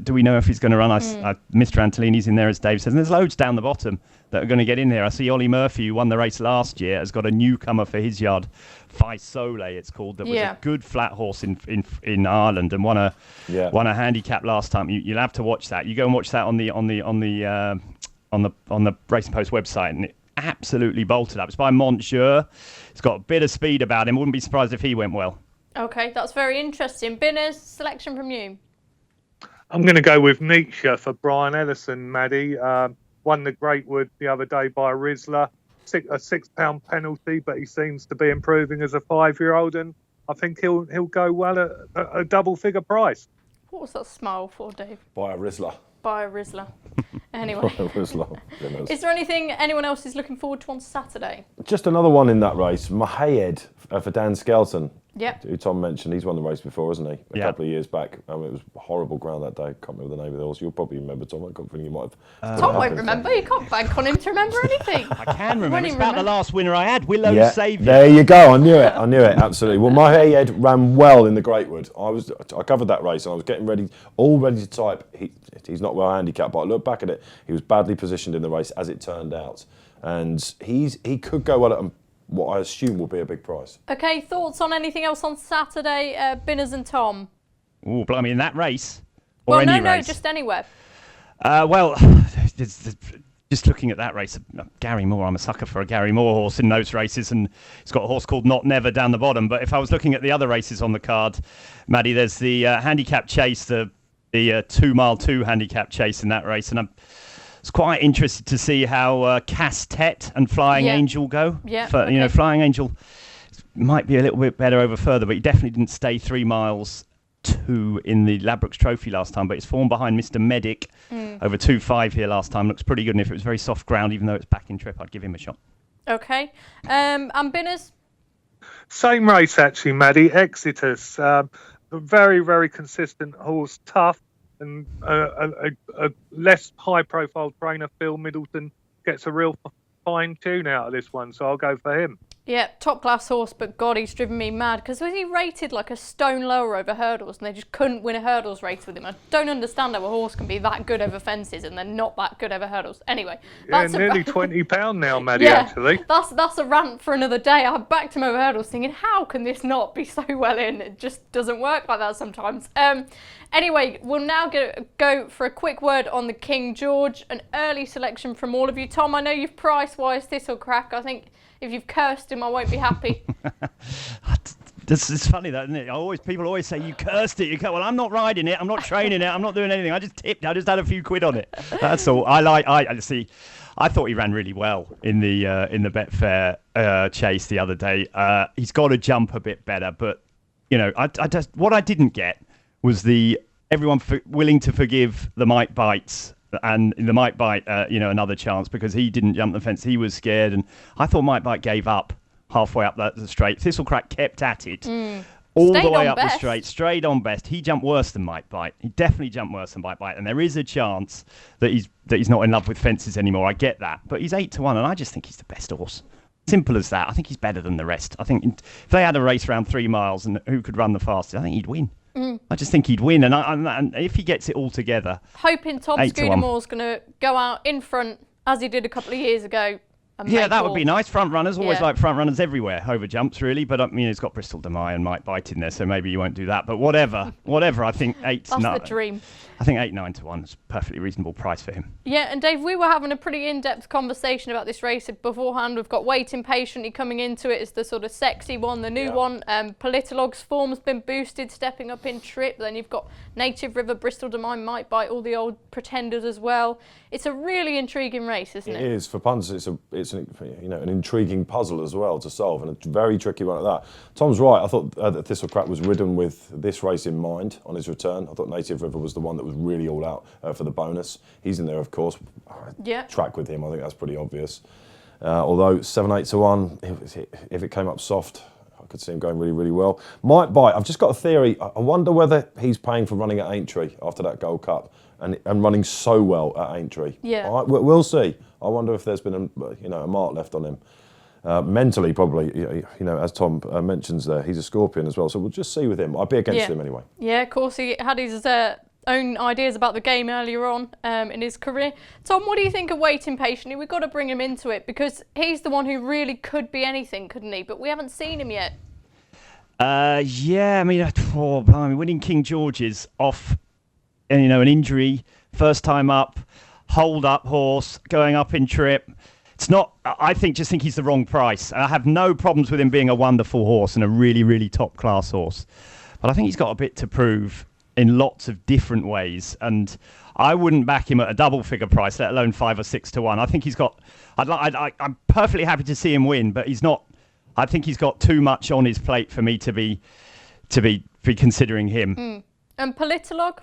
[SPEAKER 4] do we know if he's going to run? Mr. Antolini's in there, as Dave says. And there's loads down the bottom that are going to get in there. I see Ollie Murphy, who won the race last year, has got a newcomer for his yard, Fi Sole, it's called. That was a good flat horse in Ireland and won a handicap last time. You'll have to watch that. You go and watch that on the Racing Post website, and it absolutely bolted up. It's by Monsieur. It's got a bit of speed about him. Wouldn't be surprised if he went well.
[SPEAKER 2] Okay, that's very interesting. Binners, selection from you.
[SPEAKER 5] I'm going to go with Nietzsche for Brian Ellison, Maddie. Won the Greatwood the other day by a Rizzler. A £6 penalty, but he seems to be improving as a 5-year-old, and I think he'll go well at a double-figure price.
[SPEAKER 2] What was that smile for, Dave?
[SPEAKER 3] By a Rizzler.
[SPEAKER 2] By a Rizzler. Anyway.
[SPEAKER 3] By a Rizzler.
[SPEAKER 2] Is there anything anyone else is looking forward to on Saturday?
[SPEAKER 3] Just another one in that race. Mahayed for Dan Skelton.
[SPEAKER 2] Yep.
[SPEAKER 3] Who Tom mentioned. He's won the race before, hasn't he? A
[SPEAKER 4] Yeah.
[SPEAKER 3] couple of years back. It was horrible ground that day. Can't remember the name of the horse. You'll probably remember, Tom. I can't think you might have.
[SPEAKER 2] Tom won't remember. You can't bank on him to remember anything.
[SPEAKER 4] I can remember.
[SPEAKER 2] When
[SPEAKER 4] It's
[SPEAKER 2] he
[SPEAKER 4] about the
[SPEAKER 2] remember-
[SPEAKER 4] last winner I had, Willow
[SPEAKER 3] Yeah,
[SPEAKER 4] Saviour.
[SPEAKER 3] there you go. I knew it. Absolutely. Well, Mahayed ran well in the Greatwood. I covered that race, and I was getting ready to type. He's not well handicapped, but I looked back at it. He was badly positioned in the race, as it turned out, and he could go well at what I assume will be a big price.
[SPEAKER 2] Okay, thoughts on anything else on Saturday, Binners and Tom?
[SPEAKER 4] Oh, blimey, in that race? Or
[SPEAKER 2] Well,
[SPEAKER 4] any
[SPEAKER 2] no,
[SPEAKER 4] race?
[SPEAKER 2] just anywhere.
[SPEAKER 4] Just looking at that race, Gary Moore, I'm a sucker for a Gary Moore horse in those races, and he's got a horse called Not Never down the bottom. But if I was looking at the other races on the card, Maddie, there's the handicap chase, the 2 mile 2 handicap chase in that race, and I'm quite interested to see how Castet and Flying Angel go.
[SPEAKER 2] Yeah,
[SPEAKER 4] Flying Angel might be a little bit better over further, but he definitely didn't stay 3 miles 2 in the Ladbrokes Trophy last time, but it's formed behind Mr. Medic over 2.5 here last time. Looks pretty good, and if it was very soft ground, even though it's back in trip, I'd give him a shot.
[SPEAKER 2] Okay. And Binners?
[SPEAKER 5] Same race, actually, Maddie. Exitus. A very, very consistent horse, tough, and a less high-profile trainer, Phil Middleton, gets a real fine tune out of this one, so I'll go for him.
[SPEAKER 2] Yeah, top class horse, but God, he's driven me mad because was he rated like a stone lower over hurdles and they just couldn't win a hurdles race with him. I don't understand how a horse can be that good over fences and then not that good over hurdles. Anyway, that's
[SPEAKER 5] nearly £20 now, Maddie,
[SPEAKER 2] yeah,
[SPEAKER 5] actually.
[SPEAKER 2] That's a rant for another day. I backed him over hurdles thinking, how can this not be so well in? It just doesn't work like that sometimes. Anyway, we'll now go for a quick word on the King George, an early selection from all of you. Tom, I know you've price-wise Thistlecrack. I think if you've cursed him, I won't be happy.
[SPEAKER 4] It's funny that, isn't it? People always say, you cursed it. Well, I'm not riding it. I'm not training it. I'm not doing anything. I just tipped. I just had a few quid on it. That's all. I thought he ran really well in the Betfair chase the other day. He's got to jump a bit better, but what I didn't get was everyone willing to forgive the Mike Bites. And the Mike Bite, another chance because he didn't jump the fence. He was scared, and I thought Mike Bite gave up halfway up the straight. Thistlecrack kept at it all the way up the straight, straight on best. He jumped worse than Mike Bite. He definitely jumped worse than Mike Bite, and there is a chance that he's not in love with fences anymore. I get that, but he's 8-1, and I just think he's the best horse. Simple as that. I think he's better than the rest. I think if they had a race around 3 miles and who could run the fastest, I think he'd win. I just think he'd win, and if he gets it all together,
[SPEAKER 2] hoping Tom
[SPEAKER 4] 8 to 1.
[SPEAKER 2] Scudamore's going to go out in front as he did a couple of years ago.
[SPEAKER 4] Yeah, that would be nice. Front runners, always
[SPEAKER 2] Yeah.
[SPEAKER 4] like front runners everywhere, over jumps really. But I mean, it's got Bristol Demai and Mike Bite in there, so maybe you won't do that. But whatever. I think 8.
[SPEAKER 2] That's the dream.
[SPEAKER 4] I think 8, 9 to 1 is a perfectly reasonable price for him.
[SPEAKER 2] Yeah, and Dave, we were having a pretty in-depth conversation about this race beforehand. We've got Waiting Patiently coming into it as the sort of sexy one, the new one. Politolog's form's been boosted, stepping up in trip. Then you've got Native River, Bristol Demai, Might Bite, all the old pretenders as well. It's a really intriguing race, isn't it?
[SPEAKER 3] It is. For punters, it's an intriguing puzzle as well to solve, and a very tricky one at that. Tom's right. I thought that Thistlecrack was ridden with this race in mind on his return. I thought Native River was the one that was really all out for the bonus. He's in there, of course. Track with him, I think that's pretty obvious. Although 7, 8 to 1, if it came up soft, I could see him going really, really well. Might Bite. I've just got a theory. I wonder whether he's paying for running at Aintree after that Gold Cup and running so well at Aintree.
[SPEAKER 2] Yeah.
[SPEAKER 3] All right, we'll see. I wonder if there's been a mark left on him. Mentally, probably, as Tom mentions there, he's a Scorpion as well. So we'll just see with him. I'd be against him anyway.
[SPEAKER 2] Yeah, of course, he had his own ideas about the game earlier on in his career. Tom, what do you think of Waiting Patiently? We've got to bring him into it because he's the one who really could be anything, couldn't he? But we haven't seen him yet.
[SPEAKER 4] Yeah, I mean, winning King George's off, an injury, first time up, hold up horse, going up in trip. It's not, just think he's the wrong price. I have no problems with him being a wonderful horse and a really, really top class horse. But I think he's got a bit to prove in lots of different ways. And I wouldn't back him at a double figure price, let alone 5 or 6 to 1. I think he's got, I'm perfectly happy to see him win, but I think he's got too much on his plate for me to be considering him.
[SPEAKER 2] And Politolog?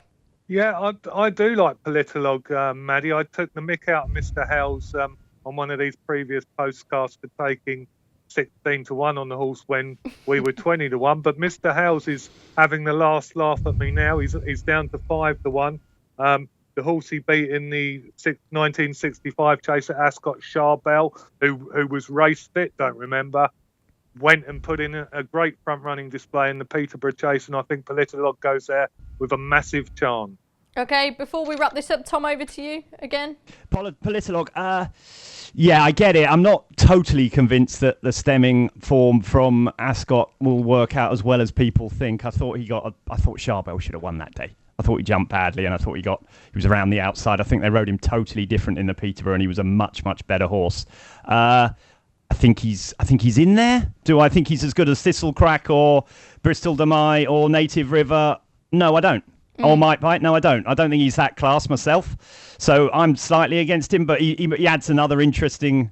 [SPEAKER 5] Yeah, I do like Politolog, Maddie. I took the mick out of Mr. Howes on one of these previous postcasts for taking 16 to 1 on the horse when we were 20 to 1. But Mr. Howes is having the last laugh at me now. He's down to 5 to 1. The horse he beat in the 1965 chase at Ascot, Charbel, who was race fit, don't remember, went and put in a great front running display in the Peterborough chase, and I think Politolog goes there with a massive chance.
[SPEAKER 2] Okay, before we wrap this up, Tom, over to you again.
[SPEAKER 4] Politolog, yeah, I get it. I'm not totally convinced that the stemming form from Ascot will work out as well as people think. I thought Charbel should have won that day. I thought he jumped badly, and I thought he was around the outside. I think they rode him totally different in the Peterborough, and he was a much, much better horse. I think he's in there. Do I think he's as good as Thistlecrack or Bristol Demai or Native River? No, I don't. Or Might Bite? No, I don't. I don't think he's that class myself. So I'm slightly against him, but he adds another interesting,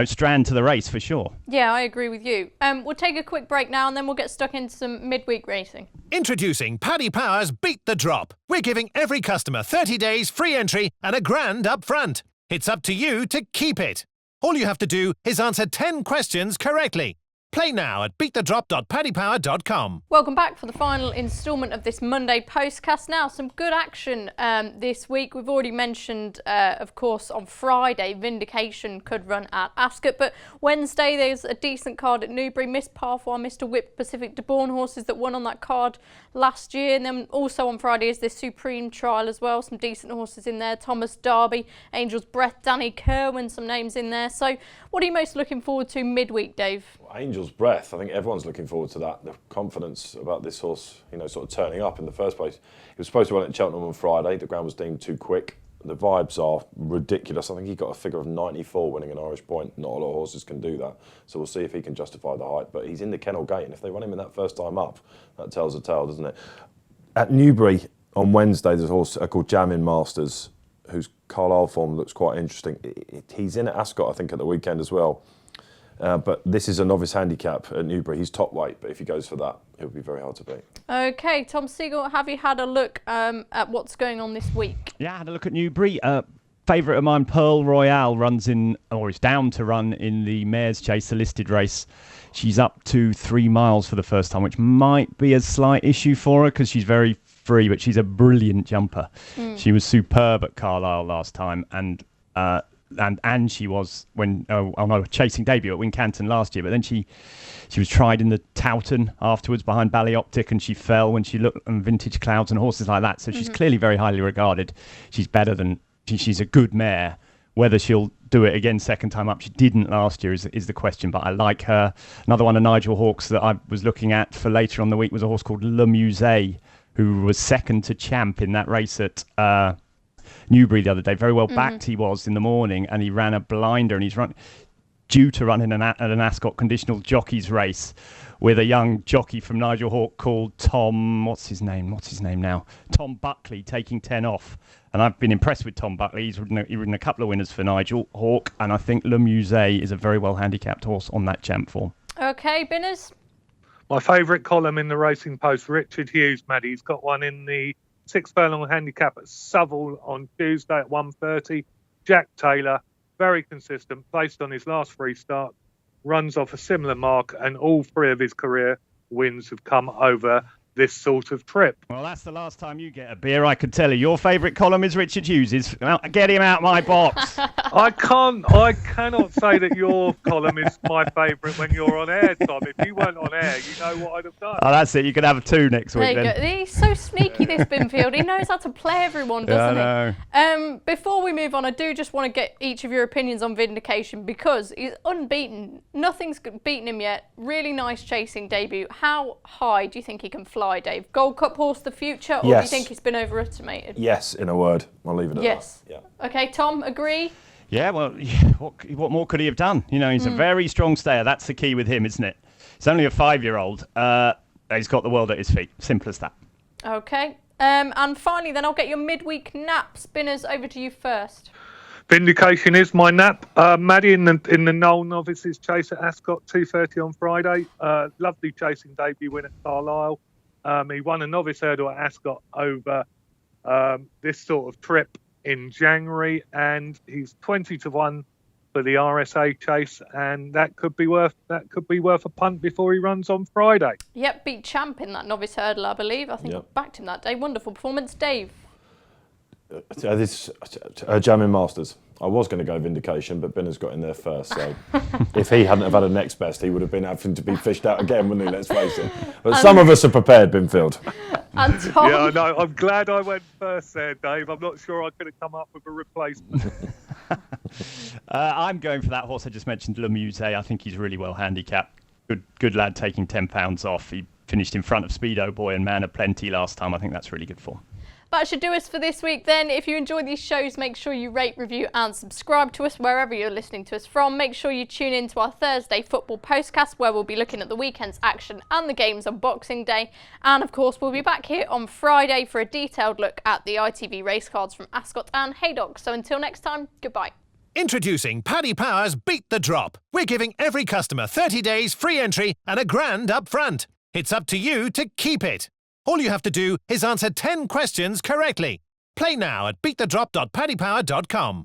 [SPEAKER 4] strand to the race for sure.
[SPEAKER 2] Yeah, I agree with you. We'll take a quick break now and then we'll get stuck into some midweek racing.
[SPEAKER 1] Introducing Paddy Power's Beat the Drop. We're giving every customer 30 days free entry and £1,000 up front. It's up to you to keep it. All you have to do is answer 10 questions correctly. Play now at beatthedrop.paddypower.com.
[SPEAKER 2] Welcome back for the final instalment of this Monday Postcast. Now, some good action this week. We've already mentioned, of course, on Friday, Vindication could run at Ascot, but Wednesday there's a decent card at Newbury. Miss Parfois, Mr. Whip, Pacific de Bourne horses that won on that card last year. And then also on Friday is this Supreme Trial as well. Some decent horses in there. Thomas Derby, Angel's Breath, Danny Kerwin, some names in there. So what are you most looking forward to midweek, Dave?
[SPEAKER 3] Angel's Breath, I think everyone's looking forward to that. The confidence about this horse, sort of turning up in the first place. He was supposed to run at Cheltenham on Friday. The ground was deemed too quick. The vibes are ridiculous. I think he got a figure of 94 winning an Irish Point. Not a lot of horses can do that. So we'll see if he can justify the height. But he's in the kennel gate, and if they run him in that first time up, that tells a tale, doesn't it? At Newbury on Wednesday, there's a horse called Jamin Masters, whose Carlisle form looks quite interesting. He's in at Ascot, I think, at the weekend as well. But this is a novice handicap at Newbury. He's top weight, but if he goes for that, it'll be very hard to beat. Okay,
[SPEAKER 2] Tom Siegel, have you had a look at what's going on this week?
[SPEAKER 4] Yeah, I had a look at Newbury. Favourite of mine, Pearl Royale, is down to run in the Mayor's Chase, the listed race. She's up to 3 miles for the first time, which might be a slight issue for her because she's very free, but she's a brilliant jumper. She was superb at Carlisle last time, and and she was chasing debut at Wincanton last year, but then she was tried in the Towton afterwards behind Ballyoptic, and she fell when she looked on Vintage Clouds and horses like that. So she's clearly very highly regarded. She's she's a good mare. Whether she'll do it again second time up, she didn't last year, is the question. But I like her. Another one of Nigel Hawkes that I was looking at for later on the week was a horse called Le Musée, who was second to Champ in that race at Newbury the other day. Very well backed he was in the morning, and he ran a blinder, and he's due to run in an Ascot conditional jockeys race with a young jockey from Nigel Hawke called Tom, what's his name now? Tom Buckley, taking 10 off. And I've been impressed with Tom Buckley. He's ridden a couple of winners for Nigel Hawke, and I think Le Musée is a very well handicapped horse on that Champ form. Okay, Binners?
[SPEAKER 5] My favourite column in the Racing Post, Richard Hughes, Maddie. He's got one in the 6 furlong handicap at Southall on Tuesday at 1:30. Jack Taylor, very consistent, placed on his last 3 starts, runs off a similar mark, and all 3 of his career wins have come over this sort of trip.
[SPEAKER 4] Well, that's the last time you get a beer, I could tell you. Your favourite column is Richard Hughes's. Get him out my box.
[SPEAKER 5] I cannot say that your column is my favourite when you're on air, Tom. If you weren't on air, you know what I'd have done.
[SPEAKER 4] Oh, that's it. You could have 2 next week
[SPEAKER 2] then. He's so sneaky, this Binfield. He knows how to play everyone, doesn't he? Before we move on, I do just want to get each of your opinions on Vindication, because he's unbeaten. Nothing's beaten him yet. Really nice chasing debut. How high do you think he can fly, Dave? Gold Cup horse the future, or do you think he's been overestimated?
[SPEAKER 3] Yes, in a word. I'll leave it at that. Yeah.
[SPEAKER 2] Okay, Tom, agree?
[SPEAKER 4] Yeah, well, what more could he have done? You know, he's a very strong stayer. That's the key with him, isn't it? He's only a 5-year-old. He's got the world at his feet. Simple as that. Okay. And finally, then I'll get your midweek naps. Binners, over to you first.
[SPEAKER 5] Vindication is my nap. Maddie in the Noel Novices Chase at Ascot, 2:30 on Friday. Lovely chasing debut win at Carlisle. He won a novice hurdle at Ascot over this sort of trip in January, and he's 20-1 for the RSA chase, and that could be worth a punt before he runs on Friday.
[SPEAKER 2] Yep, beat Champ in that novice hurdle, I believe. I think I backed him that day. Wonderful performance, Dave.
[SPEAKER 3] This Jamming Masters. I was going to go Vindication, but Binner's got in there first. So if he hadn't have had a next best, he would have been having to be fished out again, wouldn't he? Let's face it. But some of us are prepared, Binfield.
[SPEAKER 2] And Tom.
[SPEAKER 5] Yeah, I know. I'm glad I went first there, Dave. I'm not sure I could have come up with a replacement.
[SPEAKER 4] I'm going for that horse I just mentioned, Le Musée. I think he's really well handicapped. Good lad, taking £10 off. He finished in front of Speedo Boy and Man of Plenty last time. I think that's really good form.
[SPEAKER 2] That should do us for this week then. If you enjoy these shows, make sure you rate, review and subscribe to us wherever you're listening to us from. Make sure you tune in to our Thursday football postcast, where we'll be looking at the weekend's action and the games on Boxing Day. And of course, we'll be back here on Friday for a detailed look at the ITV race cards from Ascot and Haydock. So until next time, goodbye.
[SPEAKER 1] Introducing Paddy Power's Beat the Drop. We're giving every customer 30 days free entry and £1,000 up front. It's up to you to keep it. All you have to do is answer 10 questions correctly. Play now at beatthedrop.paddypower.com.